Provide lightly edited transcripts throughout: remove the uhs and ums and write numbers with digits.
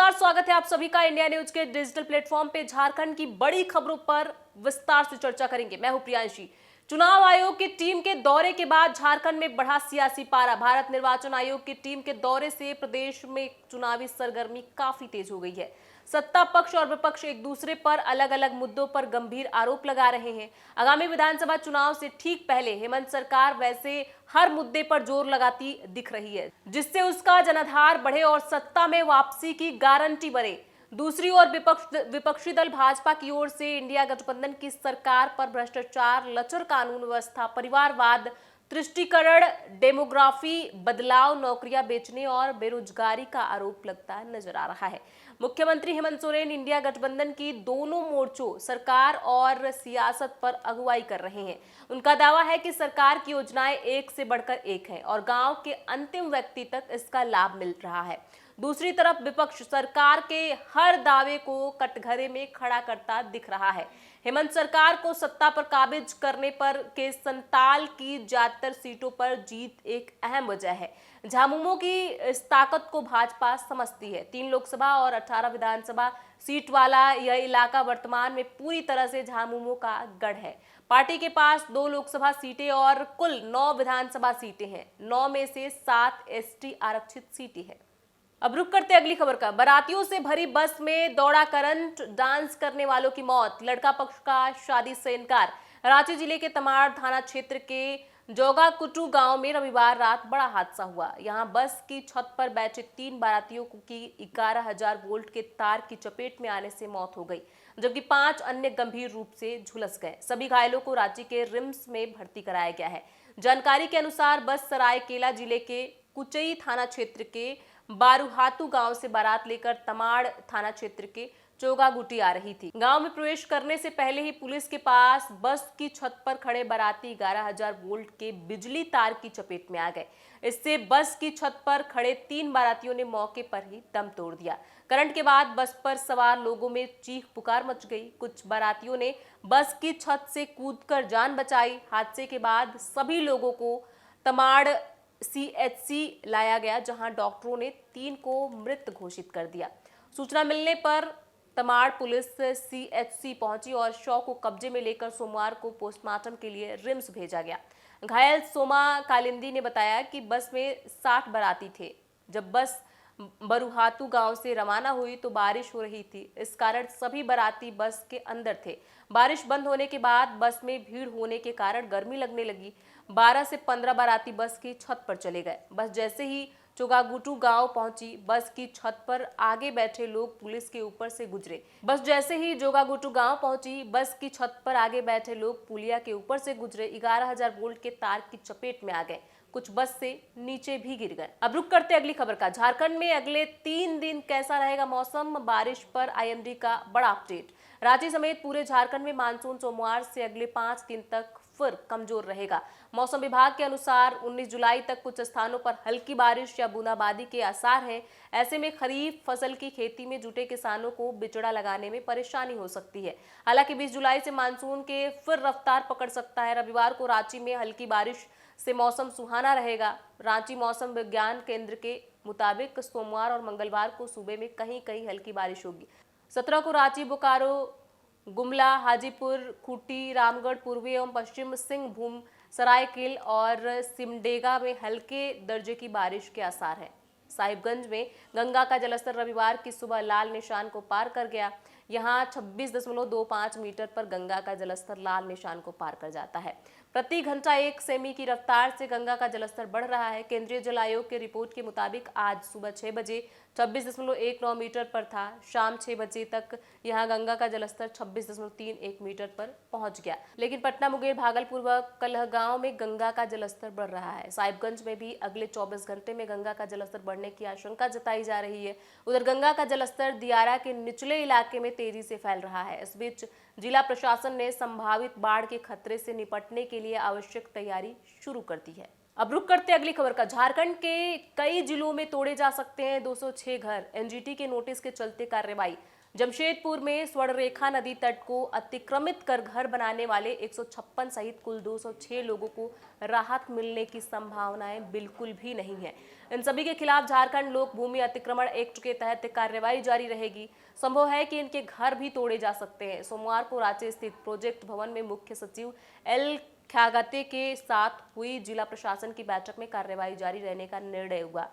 नमस्कार, स्वागत है आप सभी का इंडिया न्यूज के डिजिटल प्लेटफॉर्म पे। झारखंड की बड़ी खबरों पर विस्तार से चर्चा करेंगे। मैं हूं प्रियांशी। चुनाव आयोग की टीम के दौरे के बाद झारखंड में बढ़ा सियासी पारा। भारत निर्वाचन आयोग की टीम के दौरे से प्रदेश में चुनावी सरगर्मी काफी तेज हो गई है। सत्ता पक्ष और विपक्ष एक दूसरे पर अलग अलग मुद्दों पर गंभीर आरोप लगा रहे हैं। आगामी विधानसभा चुनाव से ठीक पहले हेमंत सरकार वैसे हर मुद्दे पर जोर लगाती दिख रही है, जिससे उसका जनाधार बढ़े और सत्ता में वापसी की गारंटी बने। दूसरी ओर विपक्षी दल भाजपा की ओर से इंडिया गठबंधन की सरकार पर भ्रष्टाचार, लचर कानून व्यवस्था, परिवारवाद, तुष्टीकरण, डेमोग्राफी बदलाव, नौकरियां बेचने और बेरोजगारी का आरोप लगता नजर आ रहा है। मुख्यमंत्री हेमंत सोरेन इंडिया गठबंधन की दोनों मोर्चों सरकार और सियासत पर अगुवाई कर रहे हैं। उनका दावा है कि सरकार की योजनाएं एक से बढ़कर एक है और गांव के अंतिम व्यक्ति तक इसका लाभ मिल रहा है। दूसरी तरफ विपक्ष सरकार के हर दावे को कटघरे में खड़ा करता दिख रहा है। हेमंत सरकार को सत्ता पर काबिज करने पर के संताल की ज्यादातर सीटों पर जीत एक अहम वजह है। झामुमो की इस ताकत को भाजपा समझती है। 3 लोकसभा और 18 विधानसभा सीट वाला यह इलाका वर्तमान में पूरी तरह से झामुमो का गढ़ है। पार्टी के पास 2 लोकसभा सीटें और कुल 9 विधानसभा सीटें हैं। 9 में से 7 एसटी आरक्षित सीटें हैं। अब रुक करते अगली खबर का। बारातियों से भरी बस में दौड़ा करंट, डांस करने वालों की मौत, लड़का पक्ष का शादी से इनकार। रांची जिले के तमाड़ थाना क्षेत्र के जोगाकुटू गांव में रविवार रात बड़ा हादसा हुआ। यहां बस की छत पर बैठे 3 बारातियों की 11,000 वोल्ट के तार की चपेट में आने से मौत हो गई, जबकि 5 अन्य गंभीर रूप से झुलस गए। सभी घायलों को रांची के रिम्स में भर्ती कराया गया है। जानकारी के अनुसार बस सरायकेला जिले के कुचई थाना क्षेत्र के बारूहातू गांव से बारात लेकर तमाड़ थाना क्षेत्र के चोगागुटी आ रही थी। गांव में प्रवेश करने से पहले ही पुलिस के पास बस की छत पर खड़े बाराती 11,000 वोल्ट के बिजली तार की चपेट में आ गए। इससे बस की छत पर खड़े 3 बारातियों ने मौके पर ही दम तोड़ दिया। करंट के बाद बस पर सवार लोगों में चीख पुकार मच गई। कुछ बारातियों ने बस की छत से कूदकर जान बचाई। हादसे के बाद सभी लोगों को तमाड़ सीएचसी लाया गया, जहां डॉक्टरों ने 3 को मृत घोषित कर दिया। सूचना मिलने पर तमाड़ पुलिस सीएचसी पहुंची और शव को कब्जे में लेकर सोमवार को पोस्टमार्टम के लिए रिम्स भेजा गया। घायल सोमा कालिंदी ने बताया कि बस में 60 बाराती थे। जब बस बरूहातू गांव से रवाना हुई तो बारिश हो रही थी, इस कारण सभी बाराती बस के अंदर थे। बारिश बंद होने के बाद बस में भीड़ होने के कारण गर्मी लगने लगी। 12 से 15 बाराती बस की छत पर चले गए। बस जैसे ही चोगागुटू गांव पहुंची, बस की छत पर आगे बैठे लोग पुलिस के ऊपर से गुजरे। बस जैसे ही जोगागुटू गांव पहुंची, बस की छत पर आगे बैठे लोग पुलिया के ऊपर से गुजरे। 11,000 वोल्ट के तार की चपेट में आ गए। कुछ बस से नीचे भी गिर गए। अब रुक करते अगली खबर का। झारखंड में अगले 3 दिन कैसा रहेगा मौसम, बारिश पर आईएमडी का बड़ा अपडेट। रांची समेत पूरे झारखंड में मानसून सोमवार से अगले 5 दिन तक फिर कमजोर रहेगा। मौसम विभाग के अनुसार 19 जुलाई तक कुछ स्थानों पर हल्की बारिश या बूंदाबांदी के आसार हैं। ऐसे में खरीफ फसल की खेती में जुटे किसानों को बिचड़ा लगाने में परेशानी हो सकती है। हालांकि 20 जुलाई से मानसून के फिर रफ्तार पकड़ सकता है। रविवार को रांची में हल्की बारिश से मौसम सुहाना रहेगा। रांची मौसम विज्ञान केंद्र के मुताबिक सोमवार और मंगलवार को सूबे में कहीं कहीं हल्की बारिश होगी। 17 को रांची, बोकारो, गुमला, हाजीपुर, खूंटी, रामगढ़, पूर्वी एवं पश्चिम सिंहभूम, सरायकेला और सिमडेगा में हल्के दर्जे की बारिश के आसार हैं। साहिबगंज में गंगा का जलस्तर रविवार की सुबह लाल निशान को पार कर गया। यहां 26.25 मीटर पर गंगा का जलस्तर लाल निशान को पार कर जाता है। प्रति घंटा 1 सेमी की रफ्तार से गंगा का जलस्तर बढ़ रहा है। केंद्रीय जल आयोग के रिपोर्ट के मुताबिक आज सुबह 6 बजे 26.19 मीटर पर था। शाम 6 बजे तक यहां गंगा का जलस्तर 26.31 मीटर पर पहुंच गया। लेकिन पटना, मुंगेर, भागलपुर व कहलगांव में गंगा का जलस्तर बढ़ रहा है। साहिबगंज में भी अगले 24 घंटे में गंगा का जलस्तर बढ़ने की आशंका जताई जा रही है। उधर गंगा का जलस्तर दियारा के निचले इलाके में तेजी से फैल रहा है। इस बीच जिला प्रशासन ने संभावित बाढ़ के खतरे से निपटने के लिए आवश्यक तैयारी शुरू कर दी है। अब रुक करते अगली खबर का। झारखंड के कई जिलों में तोड़े जा सकते हैं 206 घर, एनजीटी के नोटिस के चलते कार्रवाई। जमशेदपुर में स्वर्णरेखा नदी तट को अतिक्रमित कर घर बनाने वाले 156 सहित कुल 206 लोगों को राहत मिलने की संभावनाएं बिल्कुल भी नहीं है। इन सभी के खिलाफ झारखंड लोक भूमि अतिक्रमण एक्ट के तहत कार्रवाई जारी रहेगी। संभव है कि इनके घर भी तोड़े जा सकते हैं। सोमवार को रांची स्थित प्रोजेक्ट भवन में मुख्य सचिव एल ख्यागते के साथ हुई जिला प्रशासन की बैठक में कार्रवाई जारी रहने का निर्णय हुआ।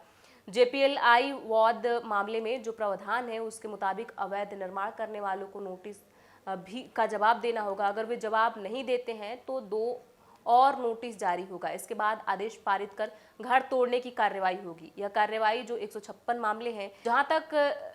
जेपीएलआई वाद मामले में जो प्रावधान है उसके मुताबिक अवैध निर्माण करने वालों को नोटिस भी का जवाब देना होगा। अगर वे जवाब नहीं देते हैं तो 2 और नोटिस जारी होगा। इसके बाद आदेश पारित कर घर तोड़ने की कार्रवाई होगी। यह कार्रवाई जो 156 मामले हैं, जहां तक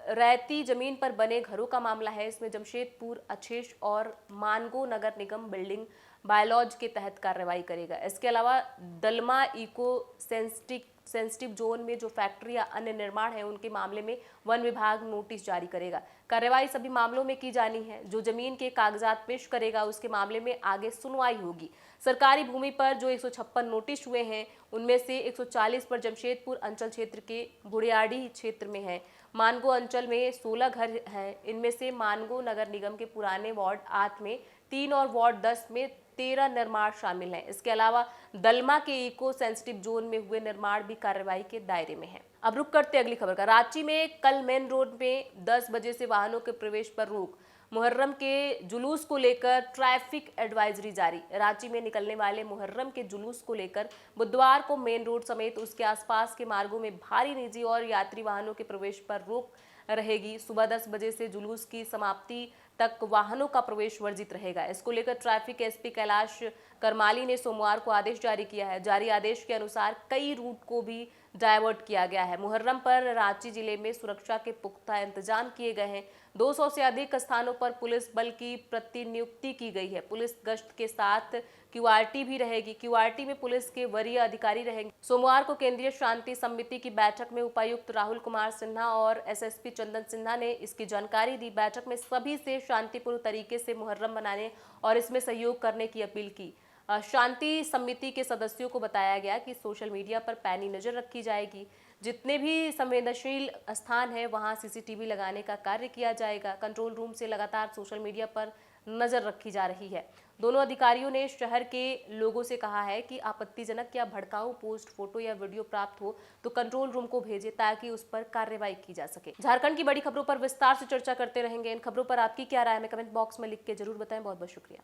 रहती जमीन पर बने घरों का मामला है, इसमें जमशेदपुर, अछेश और मानगो नगर निगम बिल्डिंग बायलॉज के तहत कार्रवाई करेगा। इसके अलावा दलमा इको सेंसिटिव जोन में जो फैक्ट्री या अन्य निर्माण है उनके मामले में वन विभाग नोटिस जारी करेगा। कार्रवाई सभी मामलों में की जानी है। जो जमीन के कागजात पेश करेगा उसके मामले में आगे सुनवाई होगी। सरकारी भूमि पर जो 156 नोटिस हुए हैं उनमें से 140 पर जमशेदपुर अंचल क्षेत्र के बुढ़ियाड़ी क्षेत्र में है। मानगो अंचल में 16 घर हैं। इनमें से मानगो नगर निगम के पुराने वार्ड 8 में 3 और वार्ड 10 में 13 निर्माण शामिल हैं। इसके अलावा दलमा के इको सेंसिटिव जोन में हुए निर्माण भी कार्रवाई के दायरे में है। अब रुक करते अगली खबर का। रांची में कल मेन रोड में 10 बजे से वाहनों के प्रवेश पर रोक। मुहर्रम के जुलूस को लेकर ट्रैफिक एडवाइजरी जारी। रांची में निकलने वाले मुहर्रम के जुलूस को लेकर बुधवार को मेन रोड समेत उसके आसपास के मार्गों में भारी निजी और यात्री वाहनों के प्रवेश पर रोक रहेगी। सुबह 10 बजे से जुलूस की समाप्ति तक वाहनों का प्रवेश वर्जित रहेगा। इसको लेकर ट्रैफिक एसपी कैलाश करमाली ने सोमवार को आदेश जारी किया है। जारी आदेश के अनुसार कई रूट को भी डायवर्ट किया गया है। मुहर्रम पर रांची जिले में सुरक्षा के पुख्ता इंतजाम किए गए हैं। 200 से अधिक स्थानों पर पुलिस बल की प्रतिनियुक्ति की गई है। पुलिस गश्त के साथ क्यूआरटी भी रहेगी। क्यूआरटी में पुलिस के वरीय अधिकारी रहेंगे। सोमवार को केंद्रीय शांति समिति की बैठक में उपायुक्त राहुल कुमार सिन्हा और एसएसपी चंदन सिन्हा ने इसकी जानकारी दी। बैठक में सभी से शांतिपूर्ण तरीके से मुहर्रम मनाने और इसमें सहयोग करने की अपील की। शांति समिति के सदस्यों को बताया गया कि सोशल मीडिया पर पैनी नजर रखी जाएगी। जितने भी संवेदनशील स्थान है वहां सीसीटीवी लगाने का कार्य किया जाएगा। कंट्रोल रूम से लगातार सोशल मीडिया पर नजर रखी जा रही है। दोनों अधिकारियों ने शहर के लोगों से कहा है कि आपत्तिजनक या भड़काऊ पोस्ट, फोटो या वीडियो प्राप्त हो तो कंट्रोल रूम को भेजें ताकि उस पर कार्रवाई की जा सके। झारखंड की बड़ी खबरों पर विस्तार से चर्चा करते रहेंगे। इन खबरों पर आपकी क्या राय है, हमें कमेंट बॉक्स में लिख के जरूर बताएं। बहुत बहुत शुक्रिया।